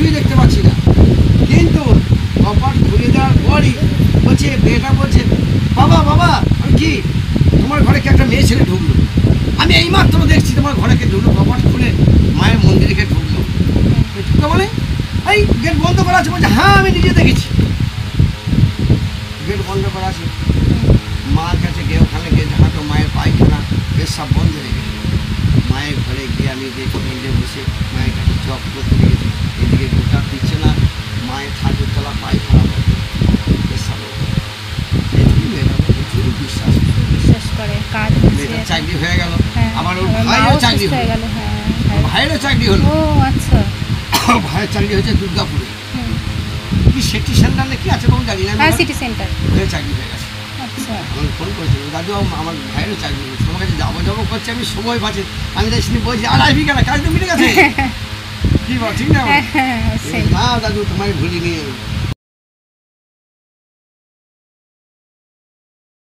কিছুই দেখতে পাচ্ছি না। কিন্তু কপাট খুলে দেওয়ার পরই বলছে, মেয়েটা বলছে, বাবা বাবা আমি কি তোমার ঘরে কি একটা মেয়ে ছেলে ঢুকলো? আমি এইমাত্র দেখছি তোমার ঘরে কে ঢুকলো, কপাট খুলে মায়ের মন্দিরে কে ঢুকলো। ঢুকলো মানে এই গেট বন্ধ করা আছে। বলছে হ্যাঁ আমি নিজে দেখেছি। গেট বন্ধ করা আছে, মার কাছে গিয়ে ওখানে গিয়ে হাঁটো, মায়ের পায়খানা এর সব বন্ধ হয়ে গেছে। মায়ের ঘরে গিয়ে আমি দেখি নিজে বসে মায়ের কাছে চপ করতে লেগেছি, এদিকে গোটা দিচ্ছে না, মায়ের ঠাকুর তলা পায়খানা এসব বিশ্বাস বিশ্বাস করে কাজ মেয়েটার চাকরি হয়ে গেল। হ্যাঁ, আবার ওর আমার ভাইয়েরও মাও চাকরি সুস্থ হয়ে হলো, গেল। হ্যাঁ, ওর ভাইয়েরও চাকরি হলো। ও আচ্ছা। ভাইয়ের চাকরি হয়েছে দুর্গাপুরে, কি সিটি সেন্টার কি আছে তখন জানি না, হ্যাঁ সিটি সেন্টার। ওখানে চাকরি হয়ে গেছে। আচ্ছা। আমাকে ফোন করেছিল, দাদু আমার ভাইয়েরও চাকরি হয়েছে, তোমার কাছে যাবো যাবো করছে, আমি সময় পাচ্ছি। আমি তাই শুনে বলছি আর আসবি কেন, কাজ তো মিটে গেছে। কি বল ঠিক না? হ্যাঁ, হ্যাঁ, সেই। না দাদু তোমায় ভুলিনি।